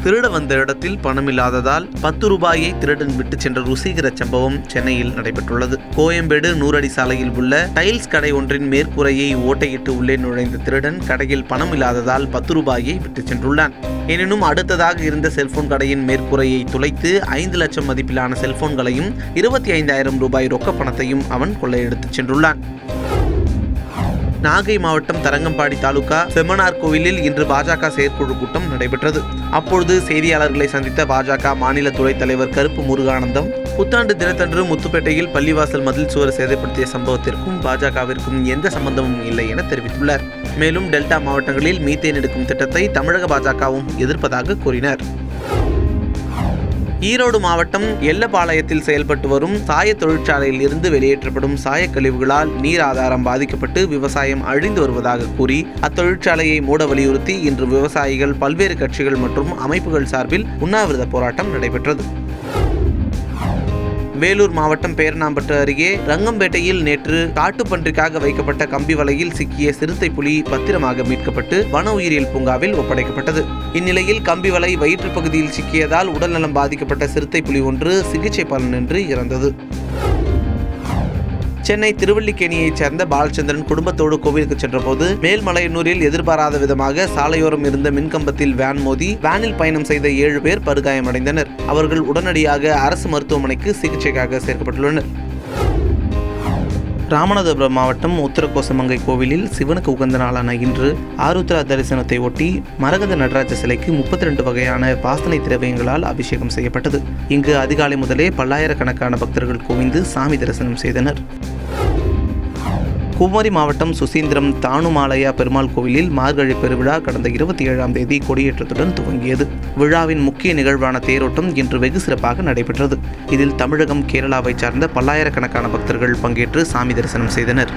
திருட வந்த இடத்தில் பணம் இல்லாததால் 10 ரூபாயை திருடன் விட்டு சென்ற ருசிகர சம்பவம் சென்னையில் நடைபெற்றுள்ளது. கோயம்பேடு 100 அடி சாலையில் உள்ள டைல்ஸ் கடை ஒன்றின் மேற்கூரையை ஓட்டையிட்டு உள்ளே நுழைந்த திருடன் கடையில் பணம் இல்லாததால் 10 ரூபாயை விட்டு சென்றுள்ளான். எனினும் அடுத்ததாக இருந்த செல்போன் கடையின் மேற்கூரையை துளைத்து 5 லட்சம் மதிப்பிலான செல்போன்களையும் 25,000 ரூபாய் ரொக்க பணத்தையும் அவன் கொள்ளையடித்து சென்றுள்ளான். நாகை மாவட்டம் தரங்கம்பாடி தாலுகா செம்மனார் கோவிலில் இன்று பாஜக செயற்குழு கூட்டம் நடைபெற்றது. அப்பொழுது செய்தியாளர்களை சந்தித்த பாஜக மாநில துணைத் தலைவர் கருப்பு முருகானந்தம், புத்தாண்டு தினத்தன்று முத்துப்பேட்டையில் பள்ளிவாசல் மதில் சுவர் சேதப்படுத்திய சம்பவத்திற்கும் பாஜகவிற்கும் எந்த சம்பந்தமும் இல்லை என தெரிவித்துள்ளார். மேலும் டெல்டா மாவட்டங்களில் மீத்தேன் எடுக்கும் திட்டத்தை தமிழக பாஜகவும் எதிர்ப்பதாக கூறினார். ஈரோடு மாவட்டம் எல்லப்பாளையத்தில் செயல்பட்டு வரும் சாய தொழிற்சாலையில் இருந்து வெளியேற்றப்படும் சாயக்கழிவுகளால் நீர் ஆதாரம் பாதிக்கப்பட்டு விவசாயம் அழிந்து வருவதாக கூறி அத்தொழிற்சாலையை மூட வலியுறுத்தி இன்று விவசாயிகள், பல்வேறு கட்சிகள் மற்றும் அமைப்புகள் சார்பில் உண்ணாவிரத போராட்டம் நடைபெற்றது. வேலூர் மாவட்டம் பேரணாம்பட்டு அருகே ரங்கம்பேட்டையில் நேற்று காட்டுப்பன்றிக்காக வைக்கப்பட்ட கம்பி வலையில் சிக்கிய சிறுத்தை புலி பத்திரமாக மீட்கப்பட்டு வன உயிரியல் பூங்காவில் ஒப்படைக்கப்பட்டது. இந்நிலையில் கம்பி வலை வயிற்றுப் பகுதியில் சிக்கியதால் உடல்நலம் பாதிக்கப்பட்ட சிறுத்தை புலி ஒன்று சிகிச்சை பலனின்றி இறந்தது. சென்னை திருவல்லிக்கேணியைச் சேர்ந்த பாலச்சந்திரன் குடும்பத்தோடு கோவிலுக்கு சென்றபோது மேல்மலையனூரில் எதிர்பாராத விதமாக சாலையோரம் இருந்த மின்கம்பத்தில் வேன் மோதி வேனில் பயணம் செய்த 7 பேர் படுகாயமடைந்தனர். அவர்கள் உடனடியாக அரசு மருத்துவமனைக்கு சிகிச்சைக்காக சேர்க்கப்பட்டுள்ளனர். ராமநாதபுரம் மாவட்டம் உத்தரகோசமங்கை கோவிலில் சிவனுக்கு உகந்த நாளான இன்று ஆருத்ரா தரிசனத்தை ஒட்டி மரகத நடராஜ சிலைக்கு 32 வகையான வாசனை திரவியங்களால் அபிஷேகம் செய்யப்பட்டது. இங்கு அதிகாலை முதலே பல்லாயிரக்கணக்கான பக்தர்கள் குவிந்து சாமி தரிசனம் செய்தனர். குமரி மாவட்டம் சுசீந்திரம் தானுமாலயா பெருமாள் கோவிலில் மார்கழி பெருவிழா கடந்த 27ஆம் தேதி கொடியேற்றத்துடன் துவங்கியது. விழாவின் முக்கிய நிகழ்வான தேரோட்டம் இன்று வெகு சிறப்பாக நடைபெற்றது. இதில் தமிழகம், கேரளாவை சார்ந்த பல்லாயிரக்கணக்கான பக்தர்கள் பங்கேற்று சாமி தரிசனம் செய்தனர்.